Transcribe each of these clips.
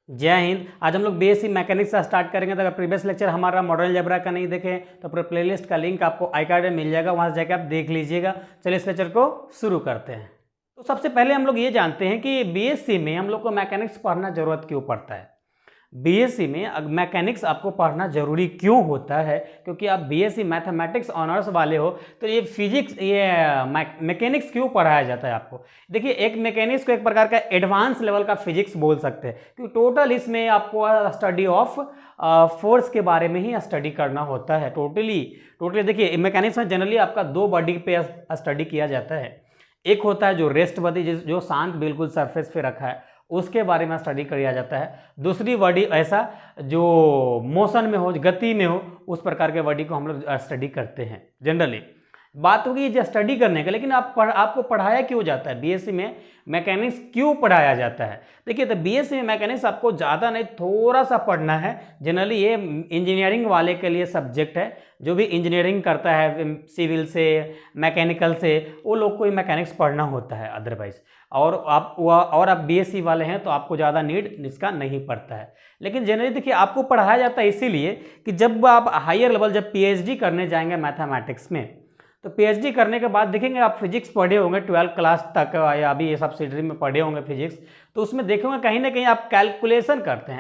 जय हिंद। आज हम लोग बीएससी मैकेनिक्स से स्टार्ट करेंगे। तो अगर प्रीवियस लेक्चर हमारा मॉडर्न अलजेब्रा का नहीं देखें तो पूरे प्लेलिस्ट का लिंक आपको आई कार्ड में मिल जाएगा, वहाँ से जाकर आप देख लीजिएगा। चलिए इस लेक्चर को शुरू करते हैं। तो सबसे पहले हम लोग ये जानते हैं कि बीएससी में हम लोग को मैकेनिक्स पढ़ना जरूरत क्यों पड़ता है। बीएससी में मैकेनिक्स आपको पढ़ना जरूरी क्यों होता है, क्योंकि आप बीएससी मैथमेटिक्स ऑनर्स वाले हो तो ये फिजिक्स मैकेनिक्स क्यों पढ़ाया जाता है आपको। देखिए, एक मैकेनिक्स को एक प्रकार का एडवांस लेवल का फिजिक्स बोल सकते हैं, क्योंकि टोटल इसमें आपको स्टडी ऑफ फोर्स के बारे में ही स्टडी करना होता है। टोटली देखिए, मैकेनिक्स में जनरली आपका दो बॉडी पे स्टडी किया जाता है। एक होता है जो रेस्ट बॉडी, जो शांत बिल्कुल सरफेस पे रखा है, उसके बारे में स्टडी किया जाता है। दूसरी बॉडी ऐसा जो मोशन में हो, गति में हो, उस प्रकार के बॉडी को हम लोग स्टडी करते हैं। जनरली बात होगी जो स्टडी करने का, लेकिन आपको पढ़ाया क्यों जाता है बीएससी में मैकेनिक्स क्यों पढ़ाया जाता है। देखिए, तो बीएससी में मैकेनिक्स आपको ज़्यादा नहीं, थोड़ा सा पढ़ना है। जनरली ये इंजीनियरिंग वाले के लिए सब्जेक्ट है। जो भी इंजीनियरिंग करता है सिविल से, मैकेनिकल से, वो लोग को ही मैकेनिक्स पढ़ना होता है। अदरवाइज और आप बीएससी वाले हैं तो आपको ज़्यादा नीड इसका नहीं पड़ता है। लेकिन जनरली देखिए, आपको पढ़ाया जाता है इसीलिए कि जब आप हायर लेवल, जब पीएचडी करने जाएंगे मैथमेटिक्स में, तो पीएचडी करने के बाद देखेंगे आप फिजिक्स पढ़े होंगे 12th क्लास तक, या अभी ये सब्सिडरी में पढ़े होंगे फिजिक्स। तो उसमें देखेंगे कहीं ना कहीं आप कैलकुलेशन करते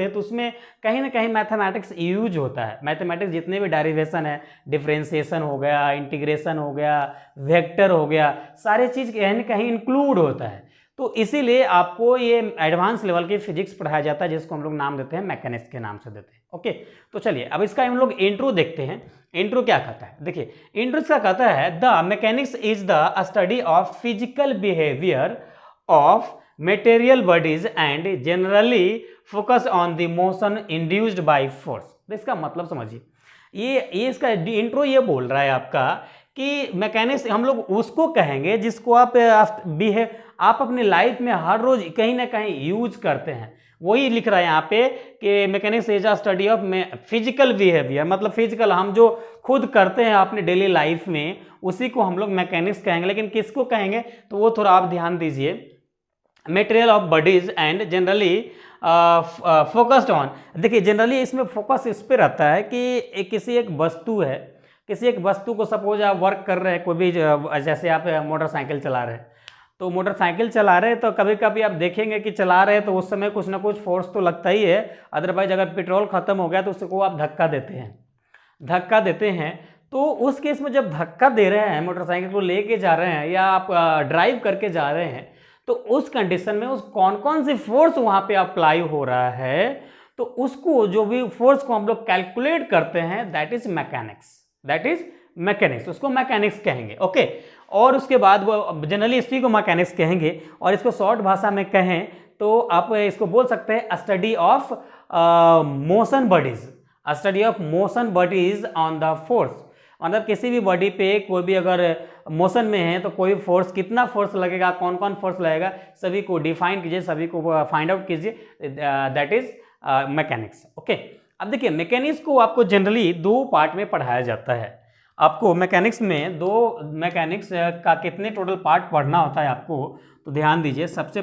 हैं तो उसमें कहीं ना कहीं मैथमेटिक्स यूज होता है। मैथमेटिक्स जितने भी डेरिवेशन है, डिफरेंशिएशन हो गया, इंटीग्रेशन हो गया, वेक्टर हो गया, सारे चीज़ कहीं ना कहीं इंक्लूड होता है। तो इसीलिए आपको ये एडवांस लेवल की फिजिक्स पढ़ाया जाता है, जिसको हम लोग नाम देते हैं मैकेनिक्स के नाम से देते हैं। ओके, तो चलिए अब इसका हम लोग इंट्रो देखते हैं। इंट्रो क्या कहता है, देखिए इंट्रो इसका कहता है the mechanics is the study of physical behaviour of material bodies and generally focus on the motion induced by force. तो इसका मतलब समझिए, ये इसका इंट्रो ये बोल रहा है आपका कि मैकेनिक्स हम लोग उसको कहेंगे जिसको आप अपनी लाइफ में हर रोज कहीं ना कहीं यूज करते हैं। वही लिख रहा है यहाँ पे कि mechanics is a study of physical behaviour, मतलब फिजिकल हम जो खुद करते हैं अपने डेली लाइफ में, उसी को हम लोग मैकेनिक्स कहेंगे। लेकिन किसको कहेंगे तो वो थोड़ा आप ध्यान दीजिए। Material of bodies and generally focused on, देखिए जनरली इसमें फोकस इस पे रहता है कि किसी एक वस्तु है, किसी एक वस्तु को सपोज आप वर्क कर रहे हैं, कोई भी जैसे आप मोटरसाइकिल चला रहे हैं, तो मोटरसाइकिल चला रहे हैं तो कभी कभी आप देखेंगे कि चला रहे हैं तो उस समय कुछ ना कुछ फोर्स तो लगता ही है। अदरवाइज अगर पेट्रोल खत्म हो गया तो उसको आप धक्का देते हैं। तो उस केस में जब धक्का दे रहे हैं, मोटरसाइकिल को लेके जा रहे हैं या आप ड्राइव करके जा रहे हैं, तो उस कंडीशन में उस कौन कौन सी फोर्स वहां पे अप्लाई हो रहा है, तो उसको जो भी फोर्स को हम लोग कैलकुलेट करते हैं, दैट इज मैकेनिक्स, उसको मैकेनिक्स कहेंगे। ओके, और उसके बाद वो जनरली इसी को मैकेनिक्स कहेंगे। और इसको शॉर्ट भाषा में कहें तो आप इसको बोल सकते हैं study of motion bodies on the force. मतलब किसी भी बॉडी पे कोई भी अगर मोशन में है तो कोई फोर्स, कितना फोर्स लगेगा, कौन कौन फोर्स लगेगा, सभी को डिफाइन कीजिए, सभी को फाइंड आउट कीजिए, दैट इज मैकेनिक्स। ओके, अब देखिए मैकेनिक्स को आपको जनरली दो पार्ट में पढ़ाया जाता है। आपको मैकेनिक्स में मैकेनिक्स का कितने टोटल पार्ट पढ़ना होता है आपको, तो ध्यान दीजिए। सबसे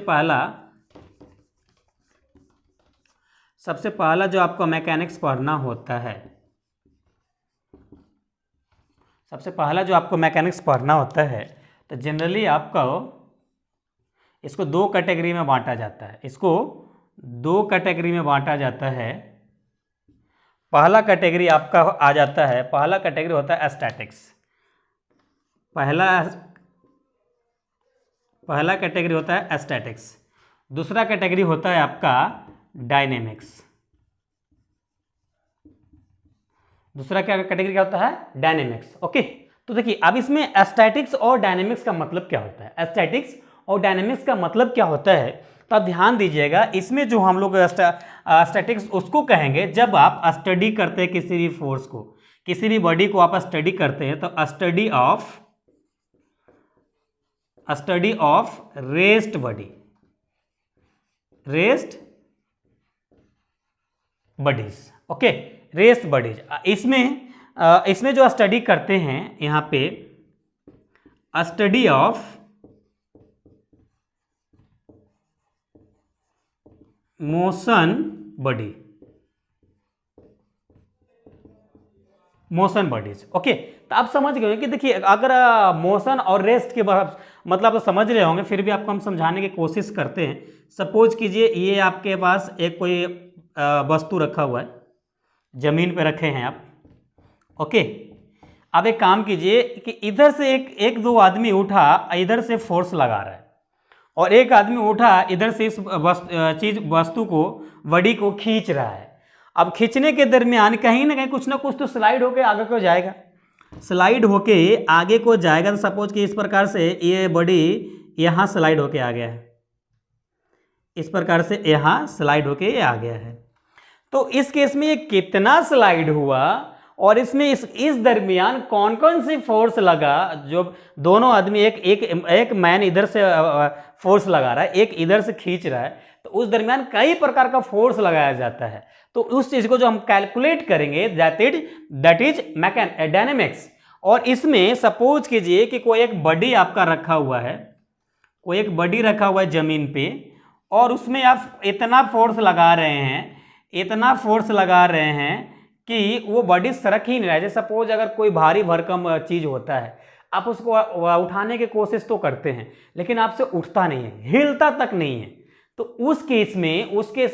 पहला जो आपको मैकेनिक्स पढ़ना होता है, तो जनरली आपको इसको दो कैटेगरी में बांटा जाता है। पहला कैटेगरी आपका आ जाता है, पहला कैटेगरी होता है स्टैटिक्स। पहला कैटेगरी होता है स्टैटिक्स। दूसरा कैटेगरी होता है आपका डायनेमिक्स। दूसरा क्या कैटेगरी क्या होता है, डायनेमिक्स। ओके, तो देखिए अब इसमें स्टैटिक्स और डायनेमिक्स का मतलब क्या होता है। स्टैटिक्स और डायनेमिक्स का मतलब क्या होता है, तो आप ध्यान दीजिएगा। इसमें जो हम लोग स्टैटिक्स उसको कहेंगे जब आप स्टडी करते हैं किसी भी फोर्स को, किसी भी बॉडी को आप स्टडी करते हैं, तो study of rest bodies. Okay, rest bodies, इसमें जो स्टडी करते हैं यहाँ पे motion body, motion bodies. Okay, तो आप समझ गए कि देखिए अगर मोशन और रेस्ट के मतलब तो समझ रहे होंगे, फिर भी आपको हम समझाने की कोशिश करते हैं। सपोज कीजिए ये आपके पास एक कोई वस्तु रखा हुआ है, जमीन पे रखे हैं आप। ओके, अब एक काम कीजिए कि इधर से एक दो आदमी उठा, इधर से फोर्स लगा रहा है, और एक आदमी उठा इधर से इस वस्तु को, बॉडी को खींच रहा है। अब खींचने के दरमियान कहीं ना कहीं कुछ ना कुछ तो स्लाइड होके आगे को जाएगा, स्लाइड होके आगे को जाएगा। तो सपोज कि इस प्रकार से ये बॉडी यहाँ स्लाइड होके आ गया है, इस प्रकार से यहाँ स्लाइड होके ये आ गया है। तो इस केस में ये कितना स्लाइड हुआ, और इसमें इस दरमियान कौन कौन सी फोर्स लगा, जो दोनों आदमी एक मैन इधर से फोर्स लगा रहा है, एक इधर से खींच रहा है, तो उस दरमियान कई प्रकार का फोर्स लगाया जाता है। तो उस चीज को जो हम कैलकुलेट करेंगे दैट इज डायनेमिक्स। और इसमें सपोज कीजिए कि कोई एक बॉडी आपका रखा हुआ है, कोई एक बॉडी रखा हुआ है जमीन पे, और उसमें आप इतना फोर्स लगा रहे हैं, इतना फोर्स लगा रहे हैं कि वो बॉडी सरक ही नहीं रहा है। जैसे सपोज अगर कोई भारी भरकम चीज होता है, आप उसको उठाने की कोशिश तो करते हैं, लेकिन आपसे उठता नहीं है, हिलता तक नहीं है। तो उस केस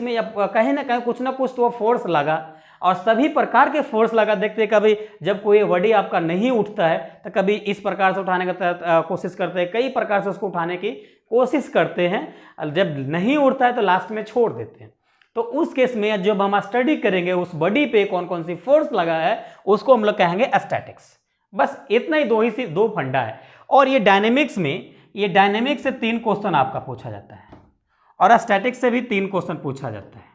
में अब कहीं ना कहीं कुछ ना कुछ तो फोर्स लगा, और सभी प्रकार के फोर्स लगा। देखते कभी जब कोई बॉडी आपका नहीं उठता है तो कभी इस प्रकार से उठाने का कोशिश करते हैं, कई प्रकार से उसको उठाने की कोशिश करते हैं। जब नहीं उठता है तो लास्ट में छोड़ देते हैं। तो उस केस में जब हम स्टडी करेंगे उस बॉडी पे कौन कौन सी फोर्स लगा है, उसको हम लोग कहेंगे स्टैटिक्स। बस इतना ही दो फंडा है। और ये डायनेमिक्स से 3 क्वेश्चन आपका पूछा जाता है, और स्टैटिक्स से भी 3 क्वेश्चन पूछा जाता है।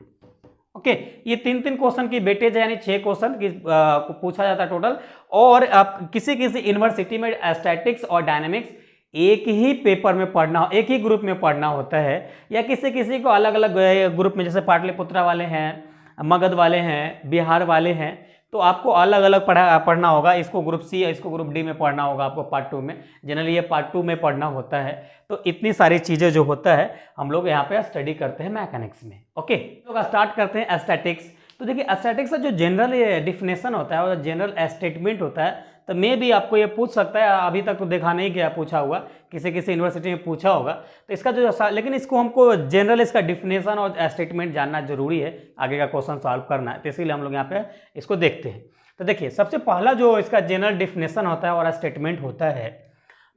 ओके, ये 3 क्वेश्चन की वेटेज है, यानी 6 क्वेश्चन की पूछा जाता है टोटल। और आप किसी यूनिवर्सिटी में स्टैटिक्स और डायनेमिक्स एक ही पेपर में पढ़ना, एक ही ग्रुप में पढ़ना होता है, या किसी को अलग अलग ग्रुप में, जैसे पाटलिपुत्रा वाले हैं, मगध वाले हैं, बिहार वाले हैं, तो आपको अलग अलग पढ़ना होगा। इसको ग्रुप सी, इसको ग्रुप डी में पढ़ना होगा आपको पार्ट 2 में। जनरली ये पार्ट 2 में पढ़ना होता है। तो इतनी सारी चीज़ें जो होता है हम लोग यहाँ पे स्टडी करते हैं मैकेनिक्स में। ओके, तो स्टार्ट करते हैं स्टैटिक्स। तो देखिए स्टैटिक्स का जो जनरल डिफिनेशन होता है और जनरल स्टेटमेंट होता है, तो मे भी आपको ये पूछ सकता है, अभी तक तो देखा नहीं गया पूछा हुआ, किसी यूनिवर्सिटी में पूछा होगा तो इसका जो, लेकिन इसको हमको जनरल इसका डिफिनेशन और स्टेटमेंट जानना जरूरी है, आगे का क्वेश्चन सॉल्व करना है। तो इसीलिए हम लोग यहाँ पे इसको देखते हैं। तो देखिए सबसे पहला जो इसका जनरल डिफिनेशन होता है और स्टेटमेंट होता है,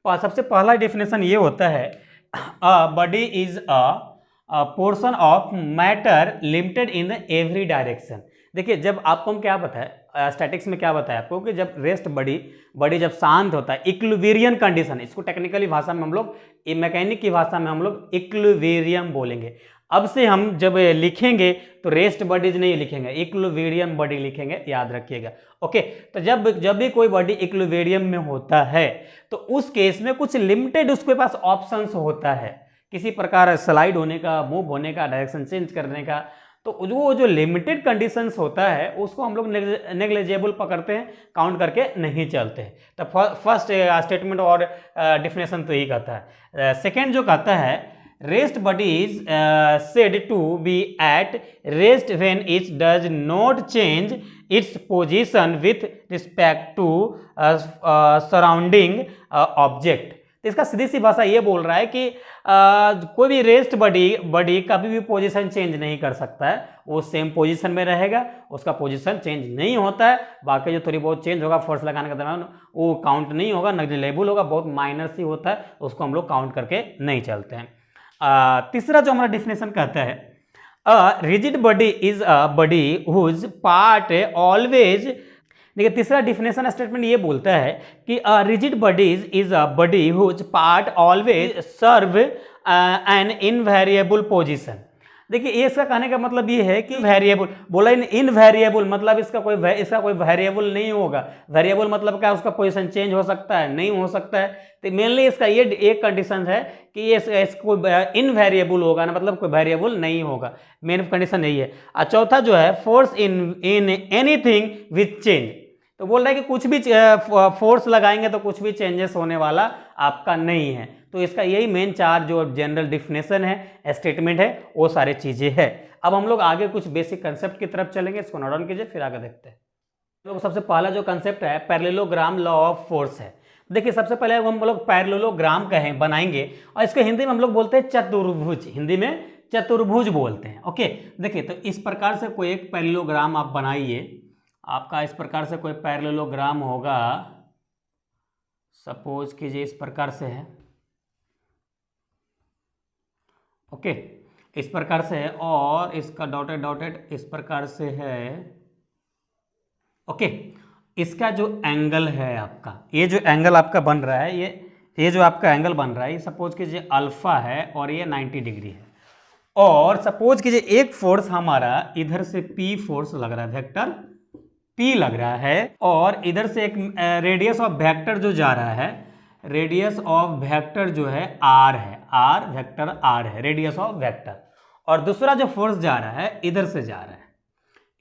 सबसे पहला डिफिनेशन ये होता है, a body is a portion of matter limited in every direction. देखिए जब आपको हम क्या बताए स्टैटिक्स में, क्या बताया आपको कि जब रेस्ट बॉडी जब शांत होता है, इक्विलिब्रियम कंडीशन, इसको टेक्निकली भाषा में हम लोग, मैकेनिक की भाषा में हम लोग इक्विलिब्रियम बोलेंगे। अब से हम जब लिखेंगे तो रेस्ट बॉडीज नहीं लिखेंगे, इक्विलिब्रियम बॉडी लिखेंगे, याद रखिएगा। ओके, तो जब भी कोई बॉडी इक्विलिब्रियम में होता है तो उस केस में कुछ लिमिटेड उसके पास ऑप्शंस होता है, किसी प्रकार स्लाइड होने का, मूव होने का, डायरेक्शन चेंज करने का। तो वो जो लिमिटेड कंडीशंस होता है उसको हम लोग नेग्लिजिबल पकड़ते हैं, काउंट करके नहीं चलते हैं। तो फर्स्ट स्टेटमेंट और डिफिनेशन तो यही कहता है। सेकेंड जो कहता है, rest body is said to be at rest when it does not change its position with respect to surrounding object. तो इसका सीधी सी भाषा ये बोल रहा है कि कोई भी रेस्ट बॉडी कभी भी पोजीशन चेंज नहीं कर सकता है, वो सेम पोजीशन में रहेगा, उसका पोजीशन चेंज नहीं होता है। बाकी जो थोड़ी बहुत चेंज होगा फोर्स लगाने के दौरान वो काउंट नहीं होगा, नेग्लिजिबल होगा, बहुत माइनर सी होता है, उसको हम लोग काउंट करके नहीं चलते हैं। तीसरा जो हमारा डिफिनेशन कहता है, a rigid body is a body whose part always. देखिए तीसरा डिफिनेशन स्टेटमेंट ये बोलता है कि a rigid bodies is a body whose part always serve an invariable position. देखिए ये इसका कहने का मतलब ये है कि वेरिएबल बोला, इनवेरिएबल मतलब इसका कोई वेरिएबल नहीं होगा। वेरिएबल मतलब क्या, उसका पोजीशन चेंज हो सकता है, नहीं हो सकता है। तो मेनली इसका ये एक कंडीशन है कि ये कोई इनवेरिएबल होगा ना, मतलब कोई वेरिएबल नहीं होगा, मेन कंडीशन यही है। और चौथा जो है, force in anything with change. तो बोल रहा है कि कुछ भी फोर्स लगाएंगे तो कुछ भी चेंजेस होने वाला आपका नहीं है। तो इसका यही मेन चार जो जनरल डिफिनेशन है, स्टेटमेंट है, वो सारी चीज़ें है। अब हम लोग आगे कुछ बेसिक कंसेप्ट की तरफ चलेंगे, इसको नोट डाउन कीजिए, फिर आगे देखते हैं। तो सबसे पहला जो कंसेप्ट है पैरेललोग्राम लॉ ऑफ फोर्स है। देखिए सबसे पहले हम लोग पैरेललोग्राम कहें बनाएंगे, और इसको हिंदी में हम लोग बोलते हैं चतुर्भुज, हिंदी में चतुर्भुज बोलते हैं। ओके, देखिए तो इस प्रकार से कोई एक पैरेललोग्राम आप बनाइए, आपका इस प्रकार से कोई पैरेललोग्राम होगा, सपोज कीजिए इस प्रकार से है। ओके, इस प्रकार से है, और इसका डॉटेड डॉटेड इस प्रकार से है। ओके, इसका जो एंगल है आपका, ये जो एंगल आपका बन रहा है, ये जो आपका एंगल बन रहा है, ये सपोज कीजिए अल्फा है और ये 90 डिग्री है। और सपोज कीजिए एक फोर्स हमारा इधर से P फोर्स लग रहा है, वेक्टर P लग रहा है, और इधर से एक रेडियस ऑफ वेक्टर जो जा रहा है, रेडियस ऑफ वेक्टर जो है R है, R वेक्टर R है रेडियस ऑफ वेक्टर। और दूसरा जो फोर्स जा रहा है इधर से जा रहा है,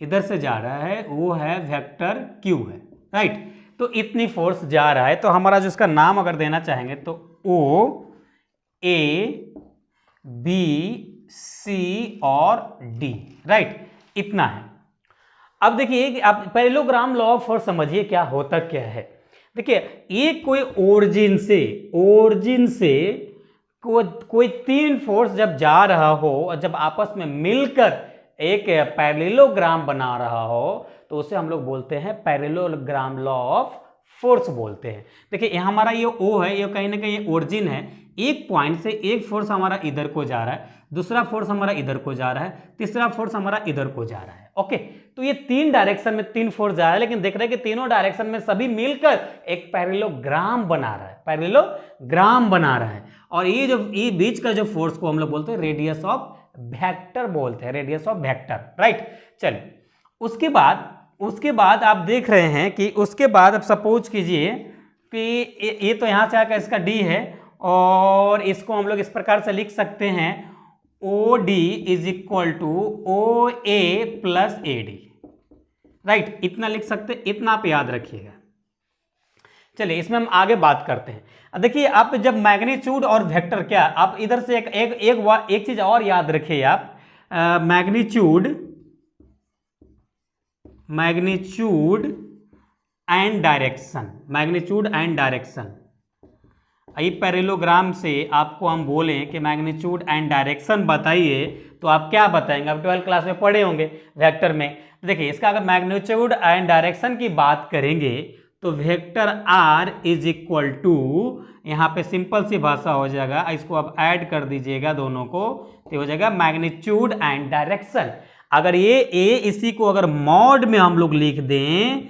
इधर से जा रहा है, वो है वेक्टर Q है, राइट। तो इतनी फोर्स जा रहा है, तो हमारा जो इसका नाम अगर देना चाहेंगे तो O A B C और D, राइट, इतना है। अब देखिए आप पैरेललोग्राम लॉ ऑफ फोर्स समझिए क्या होता क्या है। देखिए एक कोई ओरिजिन से कोई तीन फोर्स जब जा रहा हो और जब आपस में मिलकर एक पैरेललोग्राम बना रहा हो, तो उसे हम लोग बोलते हैं पैरेललोग्राम लॉ ऑफ फोर्स बोलते हैं। देखिए यहाँ हमारा ये O है, ये कहीं ना कहीं ओरिजिन है, एक पॉइंट से एक फोर्स हमारा इधर को जा रहा है, दूसरा फोर्स हमारा इधर को जा रहा है, तीसरा फोर्स हमारा इधर को जा रहा है। ओके, तो ये तीन डायरेक्शन में तीन फोर्स जा रहा है, लेकिन देख रहे हैं कि तीनों डायरेक्शन में सभी मिलकर एक पैरेललोग्राम बना रहा है, पैरेललोग्राम बना रहा है। और ये बीच का जो फोर्स को हम लोग बोलते हैं रेडियस ऑफ वेक्टर बोलते हैं, रेडियस ऑफ वेक्टर, राइट। चलिए उसके बाद आप देख रहे हैं कि उसके बाद अब सपोज कीजिए कि ये तो यहाँ से आकर इसका D है, और इसको हम लोग इस प्रकार से लिख सकते हैं OD is equal to OA plus AD, right, इतना लिख सकते हैं, इतना आप याद रखिएगा। चलिए इसमें हम आगे बात करते हैं। देखिए आप जब मैग्नीट्यूड और वेक्टर, क्या आप इधर से एक चीज और याद रखिए आप, मैग्नीट्यूड एंड डायरेक्शन। ये पैरेललोग्राम से आपको हम बोलें कि मैग्नीट्यूड एंड डायरेक्शन बताइए, तो आप क्या बताएंगे? आप 12th क्लास में पढ़े होंगे वेक्टर में। देखिए इसका अगर मैग्नीट्यूड एंड डायरेक्शन की बात करेंगे तो vector R is equal to, यहाँ पे सिंपल सी भाषा हो जाएगा, इसको आप ऐड कर दीजिएगा दोनों को, तो हो जाएगा मैग्नीट्यूड एंड डायरेक्शन। अगर ये A इसी को अगर मॉड में हम लोग लिख दें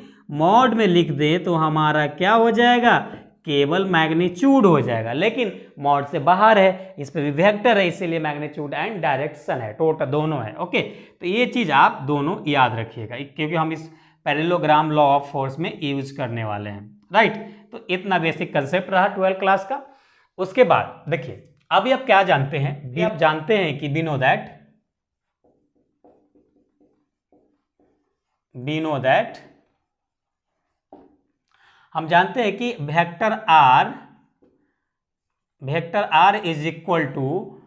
तो हमारा क्या हो जाएगा? केवल मैग्नीट्यूड हो जाएगा, लेकिन मॉड से बाहर है, इस पे भी वेक्टर है, इसीलिए मैग्नीट्यूड एंड डायरेक्शन है, टोटल दोनों है। ओके, तो ये चीज आप दोनों याद रखिएगा, क्योंकि हम इस पैरेललोग्राम लॉ ऑफ फोर्स में यूज करने वाले हैं, राइट। तो इतना बेसिक कंसेप्ट रहा 12th क्लास का। उसके बाद देखिए अभी आप क्या जानते हैं, आप जानते हैं कि वी नो दैट हम जानते हैं कि vector R is equal to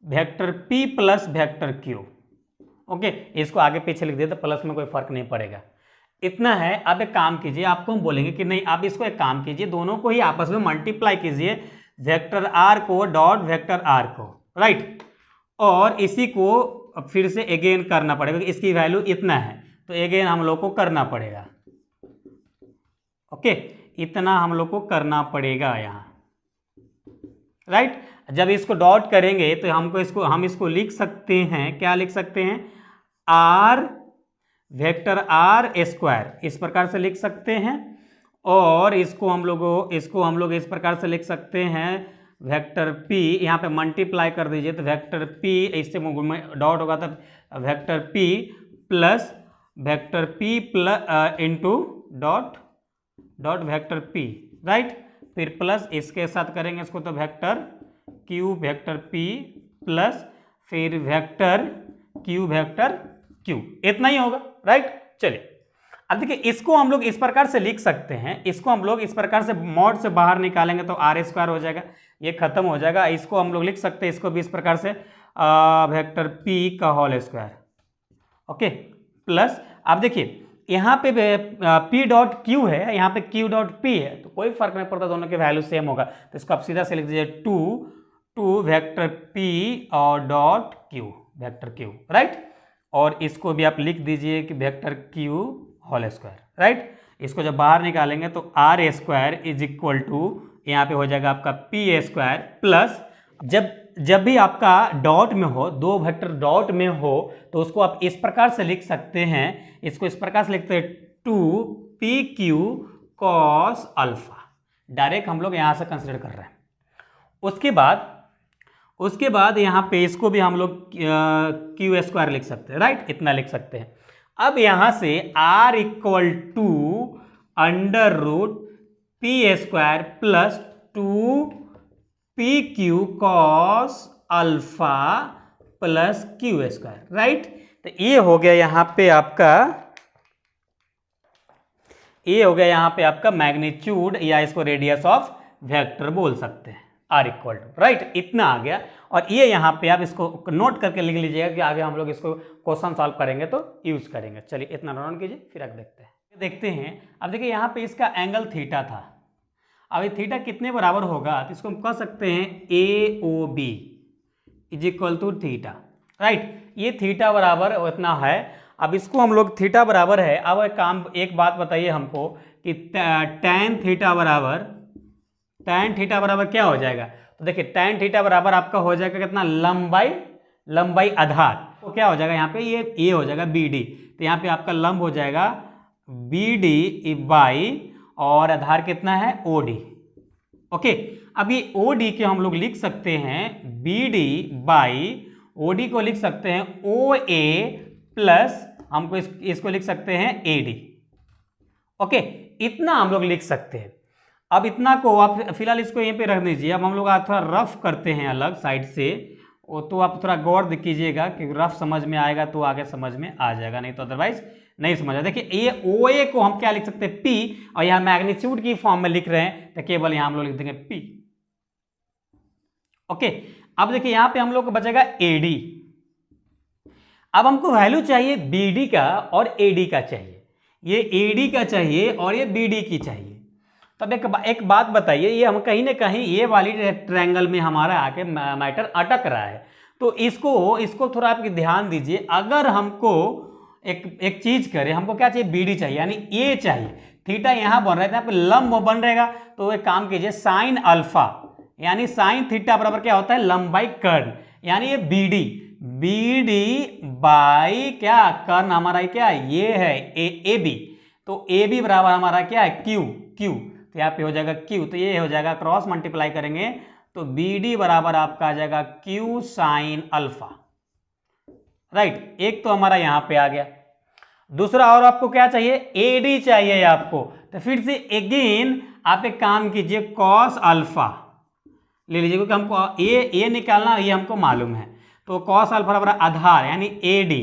vector P plus vector Q। Okay, इसको आगे पीछे लिख दिया तो प्लस में कोई फर्क नहीं पड़ेगा, इतना है। अब एक काम कीजिए, आपको हम बोलेंगे कि नहीं, आप इसको एक काम कीजिए, दोनों को ही आपस में मल्टीप्लाई कीजिए, vector R co dot vector R को, राइट। और इसी को फिर से अगेन करना पड़ेगा, इसकी वैल्यू इतना है, तो अगेन हम लोग को करना पड़ेगा। ओके, इतना हम लोग को करना पड़ेगा यहाँ, राइट। जब इसको डॉट करेंगे तो हम इसको लिख सकते हैं, क्या लिख सकते हैं? R वेक्टर R स्क्वायर, इस प्रकार से लिख सकते हैं। और इसको हम लोग इस प्रकार से लिख सकते हैं, वेक्टर P, यहाँ पे मल्टीप्लाई कर दीजिए तो वेक्टर P, इससे डॉट होगा तब vector P plus into dot vector P, right. फिर प्लस इसके साथ करेंगे इसको तो वेक्टर P प्लस फिर वेक्टर Q, इतना ही होगा, राइट। चलिए अब देखिए इसको हम लोग इस प्रकार से लिख सकते हैं, इसको हम लोग इस प्रकार से मॉड से बाहर निकालेंगे तो आर स्क्वायर हो जाएगा, ये खत्म हो जाएगा। इसको हम लोग लिख सकते हैं, इसको भी इस प्रकार से वेक्टर पी का होल स्क्वायर, ओके, प्लस अब देखिए यहाँ पे P डॉट क्यू है, यहाँ पे Q डॉट P है, तो कोई फर्क नहीं पड़ता, दोनों के वैल्यू सेम होगा, तो इसको आप सीधा से लिख दीजिए टू वेक्टर P और dot Q, vector Q, right. और इसको भी आप लिख दीजिए कि vector Q whole square, right. इसको जब बाहर निकालेंगे तो R square is equal to यहाँ पे हो जाएगा आपका पी स्क्वायर प्लस, जब भी आपका डॉट में हो, दो वेक्टर डॉट में हो तो उसको आप इस प्रकार से लिख सकते हैं, इसको इस प्रकार से लिखते हैं 2pq cos अल्फा, डायरेक्ट हम लोग यहाँ से कंसिडर कर रहे हैं। उसके बाद यहाँ पे इसको भी हम लोग क्यू स्क्वायर लिख सकते हैं, राइट, इतना लिख सकते हैं। अब यहाँ से r equal to under root P square plus 2pq cos alpha plus Q square, right. तो ये हो गया यहाँ पे आपका मैग्नीट्यूड, या इसको रेडियस ऑफ वेक्टर बोल सकते हैं, आर इक्वल टू, राइट, इतना आ गया। और ये यहाँ पे आप इसको नोट करके लिख लीजिएगा कि आगे हम लोग इसको क्वेश्चन सॉल्व करेंगे तो यूज करेंगे। चलिए इतना नोट कीजिए, फिर आगे देखते हैं। अब देखिए यहाँ पे इसका एंगल थीटा था, अब ये थीटा कितने बराबर होगा, तो इसको हम कह सकते हैं A O B is equal to theta, right. ये थीटा बराबर इतना है। अब इसको हम लोग थीटा बराबर है, अब एक बात बताइए हमको कि tan थीटा बराबर क्या हो जाएगा। तो देखिए tan थीटा बराबर आपका हो जाएगा कितना, लंबाई आधार, तो क्या हो जाएगा यहाँ पे, ये हो जाएगा बी डी, तो यहाँ पे आपका लंब हो जाएगा बी डी बाई, और आधार कितना है ओ डी, ओके। अब ये ओ डी के हम लोग लिख सकते हैं B D by, O D को लिख सकते हैं ओ ए प्लस हमको इसको लिख सकते हैं ए डी, ओके, इतना हम लोग लिख सकते हैं। अब इतना को आप फिलहाल इसको यहीं पे रख दीजिए। अब हम लोग थोड़ा रफ करते हैं अलग साइड से, तो आप थोड़ा गौर कीजिएगा कि रफ समझ में आएगा तो आगे समझ में आ जाएगा, नहीं तो अदरवाइज नहीं समझा। देखिए ये ओ ए को हम क्या लिख सकते हैं, पी, और यहाँ मैग्नीट्यूड की फॉर्म में लिख रहे हैं तो केवल यहाँ हम लोग लिख देंगे पी, ओके। अब देखिए यहाँ पे हम लोग को बचेगा ए डी। अब हमको वैल्यू चाहिए बी डी का और ए डी का चाहिए, ये ए डी का चाहिए और ये बी डी की चाहिए। तब एक बात बताइए, ये हम कहीं ना कहीं ये वाली ट्रायंगल में हमारा आके मैटर अटक रहा है, तो इसको थोड़ा आप ध्यान दीजिए। अगर हमको एक चीज करें, हमको क्या चाहिए, बी डी चाहिए, यानी ए चाहिए, थीटा यहाँ बन रहा है, यहाँ पे लंब बन रहेगा, तो एक काम कीजिए साइन अल्फा, यानी साइन थीटा बराबर क्या होता है, लंबाई कर्ण, यानी ये बी डी बाई क्या, कर्ण हमारा क्या ये है ए बी, तो ए बी बराबर हमारा क्या है क्यू, तो यहाँ पे हो जाएगा क्यू, तो ये हो जाएगा क्रॉस मल्टीप्लाई करेंगे तो बी डी बराबर आपका आ जाएगा क्यू साइन अल्फा, राइट। एक तो हमारा यहाँ पे आ गया। दूसरा और आपको क्या चाहिए, ए डी चाहिए आपको, तो फिर से अगेन आप एक काम कीजिए कॉस अल्फा ले लीजिए, क्योंकि हमको ये निकालना ये हमको मालूम है, तो कॉस अल्फा बराबर आधार यानी ए डी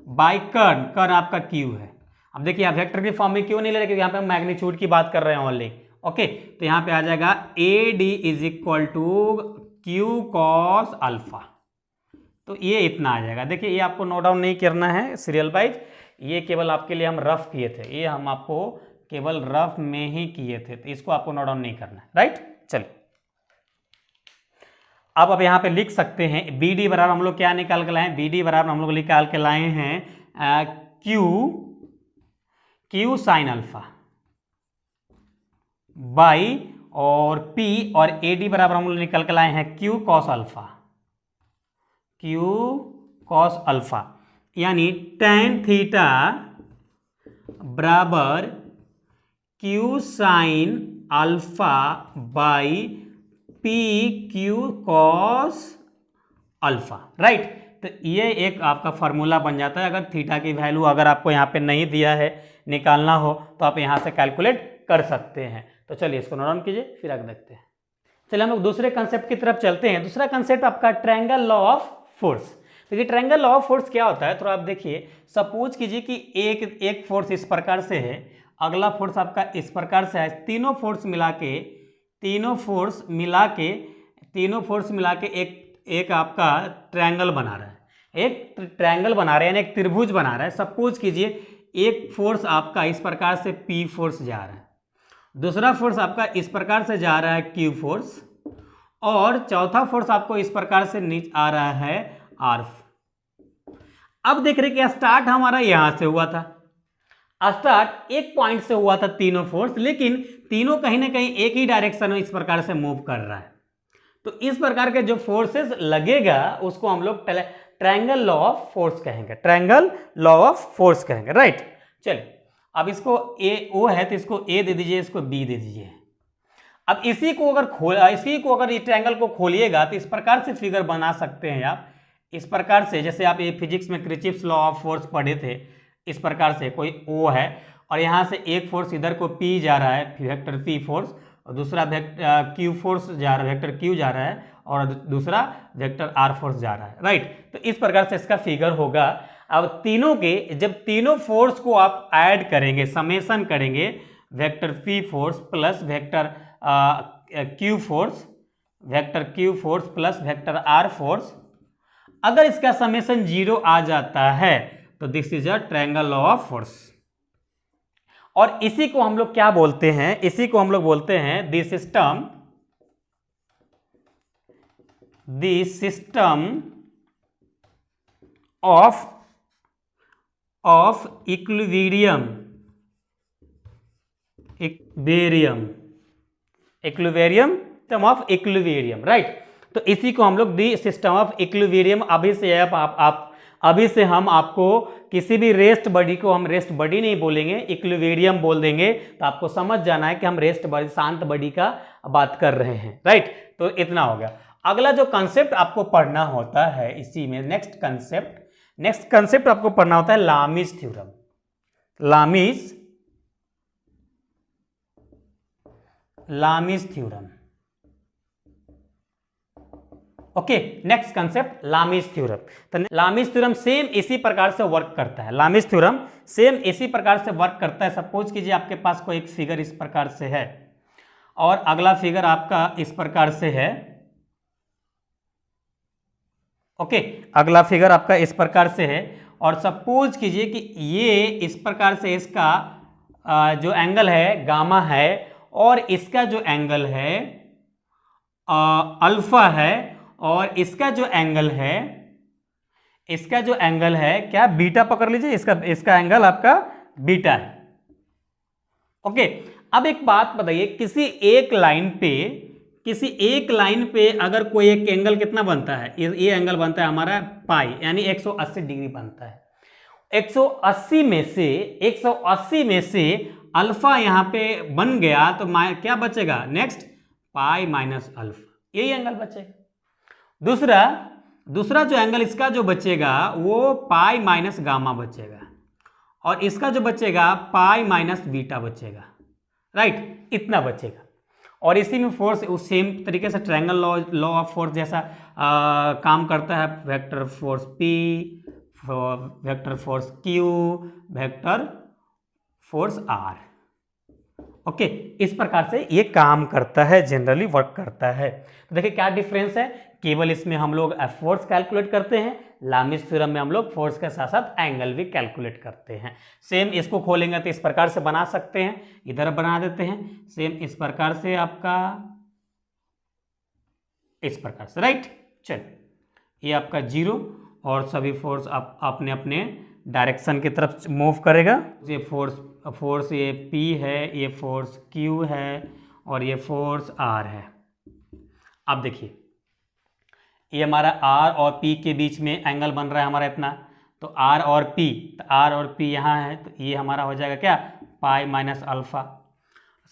बाई कर्ण आपका क्यू है। अब देखिए आप वेक्टर की फॉर्म में क्यों नहीं ले रहे, क्योंकि यहाँ पे हम मैग्नीट्यूड की बात कर रहे हैं ओनली, ओके। तो यहाँ पे आ जाएगा A D is equal to Q cos alpha, तो ये इतना आ जाएगा। देखिए ये आपको नोट डाउन नहीं करना है सीरियल वाइज, ये केवल आपके लिए हम रफ किए थे, ये हम आपको केवल रफ में ही किए थे, तो इसको आपको नोट डाउन नहीं करना है, राइट। चलिए अब यहाँ पे लिख सकते हैं बी डी बराबर हम लोग क्या निकाल के लाए हैं, बी डी बराबर हम लोग निकाल के लाए हैं क्यू साइन अल्फा बाई और पी, और ए डी बराबर हम लोग निकल के लाए हैं क्यू कॉस अल्फा, यानी tan थीटा बराबर Q sine alpha by P Q cos alpha, right. तो ये एक आपका फार्मूला बन जाता है। अगर थीटा की वैल्यू अगर आपको यहाँ पे नहीं दिया है, निकालना हो तो आप यहाँ से कैलकुलेट कर सकते हैं। तो चलिए इसको नोट डाउन कीजिए, फिर आगे देखते हैं। चलिए हम लोग दूसरे कंसेप्ट की तरफ चलते हैं। दूसरा कंसेप्ट आपका ट्रायंगल लॉ ऑफ फोर्स। देखिए ट्रायंगल लॉ ऑफ फोर्स क्या होता है, तो आप देखिए सपोज कीजिए कि एक फोर्स इस प्रकार से है, अगला फोर्स आपका इस प्रकार से है, तीनों फोर्स मिला के एक आपका ट्रायंगल बना रहा है, यानी एक त्रिभुज बना रहा है। सपोज कीजिए एक फोर्स आपका इस प्रकार से P फोर्स जा रहा है, दूसरा फोर्स आपका इस प्रकार से जा रहा है Q फोर्स, और चौथा फोर्स आपको इस प्रकार से नीचे आ रहा है R। अब देख रहे कि स्टार्ट हमारा यहां से हुआ था, स्टार्ट एक पॉइंट से हुआ था तीनों फोर्स, लेकिन तीनों कहीं ना कहीं एक ही डायरेक्शन में इस प्रकार से मूव कर रहा है। तो इस प्रकार के जो फोर्सेस लगेगा उसको हम लोग ट्रायंगल लॉ ऑफ फोर्स कहेंगे, राइट। चलिए अब इसको O है तो इसको A दे दीजिए, इसको B दे दीजिए। अब इसी को अगर इस ट्रायंगल को खोलिएगा तो इस प्रकार से फिगर बना सकते हैं आप, इस प्रकार से, जैसे आप ये फिजिक्स में क्रिचिप्स लॉ ऑफ फोर्स पढ़े थे। इस प्रकार से कोई O है और यहाँ से एक फोर्स इधर को P जा रहा है, वेक्टर P फोर्स, और दूसरा वेक्टर Q फोर्स जा रहा है, वेक्टर Q जा रहा है, और दूसरा वेक्टर R फोर्स जा रहा है, राइट। तो इस प्रकार से इसका फिगर होगा। अब जब तीनों फोर्स को आप ऐड करेंगे, समेशन करेंगे, vector P force plus vector Q force plus vector R force, अगर इसका समेशन 0 आ जाता है तो this is a triangle law of force. और इसी को हम लोग क्या बोलते हैं, the system of equilibrium, system of equilibrium, right. तो इसी को हम लोग दी सिस्टम ऑफ इक्विलिब्रियम। अभी से हम आपको किसी भी रेस्ट बॉडी को हम रेस्ट बॉडी नहीं बोलेंगे, इक्विलिब्रियम बोल देंगे। तो आपको समझ जाना है कि हम रेस्ट बॉडी, शांत बॉडी का बात कर रहे हैं, राइट। तो इतना हो गया। अगला जो कंसेप्ट आपको पढ़ना होता है इसी में, नेक्स्ट कंसेप्ट आपको पढ़ना होता है Lami's theorem. Okay, next concept Lami's theorem. तो लामीज थ्योरम सेम इसी प्रकार से वर्क करता है। सपोज कीजिए आपके पास कोई एक फिगर इस प्रकार से है और अगला फिगर आपका इस प्रकार से है, ओके, अगला फिगर आपका इस प्रकार से है, और सपोज कीजिए कि ये इस प्रकार से इसका जो एंगल है गामा है, और इसका जो एंगल है अल्फा है, और इसका जो एंगल है क्या, बीटा पकड़ लीजिए, इसका एंगल आपका बीटा है, ओके। अब एक बात बताइए, किसी एक लाइन पे अगर कोई एक एंगल कितना बनता है, ये एंगल बनता है हमारा पाई, यानी 180 डिग्री बनता है। 180 में से अल्फा यहाँ पे बन गया तो क्या बचेगा, नेक्स्ट पाई माइनस अल्फा, यही एंगल बचेगा। दूसरा जो एंगल इसका जो बचेगा वो पाई माइनस गामा बचेगा, और इसका जो बचेगा पाई माइनस बीटा बचेगा, राइट, इतना बचेगा। और इसी में फोर्स उस सेम तरीके से ट्रायंगल लॉ ऑफ फोर्स जैसा काम करता है, vector force P, vector force Q, vector force R, okay. इस प्रकार से ये काम करता है, जनरली वर्क करता है। तो देखिए क्या डिफरेंस है, केवल इसमें हम लोग फोर्स कैलकुलेट करते हैं, लामीज थ्योरम में हम लोग फोर्स के साथ साथ एंगल भी कैलकुलेट करते हैं। सेम इसको खोलेंगे तो इस प्रकार से बना सकते हैं, इधर बना देते हैं, सेम इस प्रकार से आपका, इस प्रकार से, राइट। चलिए, ये आपका 0 और सभी फोर्स अपने अपने डायरेक्शन की तरफ मूव करेगा। ये फोर्स ये P है, ये फोर्स Q है, और ये फोर्स R है। अब देखिए ये हमारा R और P के बीच में एंगल बन रहा है हमारा इतना, तो R और P यहाँ है, तो ये हमारा हो जाएगा क्या, पाई माइनस अल्फा,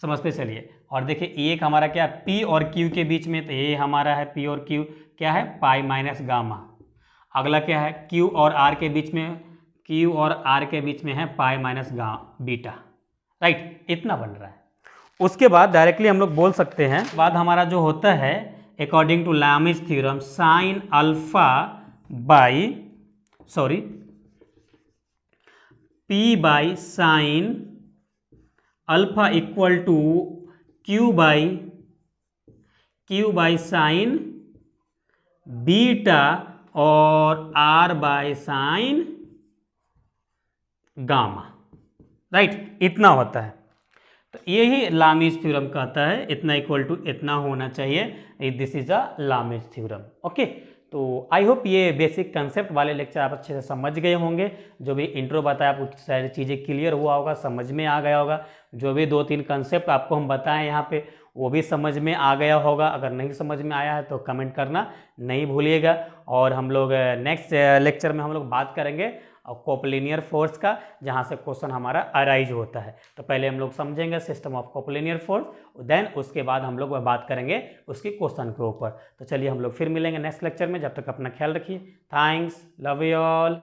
समझते चलिए। और देखिए एक हमारा क्या, P और Q के बीच में, तो ये हमारा है P और Q क्या है, पाई माइनस गामा। अगला क्या है, Q और R के बीच में है पाई माइनस बीटा, राइट, इतना बन रहा है। उसके बाद डायरेक्टली हम लोग बोल सकते हैं, बाद हमारा जो होता है according to Lami's theorem, sine alpha by sine alpha equal to Q by sine beta और R by sine gamma, right, इतना होता है। तो यही लामीज थ्योरम कहता है, इतना इक्वल टू इतना होना चाहिए, this is a Lami's theorem. Okay, तो आई होप ये बेसिक कंसेप्ट वाले लेक्चर आप अच्छे से समझ गए होंगे। जो भी इंट्रो बताया आपको सारी चीज़ें क्लियर हुआ होगा, समझ में आ गया होगा। जो भी 2-3 कंसेप्ट आपको हम बताएं यहाँ पे वो भी समझ में आ गया होगा। अगर नहीं समझ में आया है तो कमेंट करना नहीं भूलिएगा। और हम लोग नेक्स्ट लेक्चर में हम लोग बात करेंगे कोप्लिनियर फोर्स का, जहाँ से क्वेश्चन हमारा अराइज होता है। तो पहले हम लोग समझेंगे सिस्टम ऑफ कोप्लिनियर फोर्स, देन उसके बाद हम लोग बात करेंगे उसके क्वेश्चन के ऊपर। तो चलिए हम लोग फिर मिलेंगे नेक्स्ट लेक्चर में। जब तक अपना ख्याल रखिए। Thanks, love you all.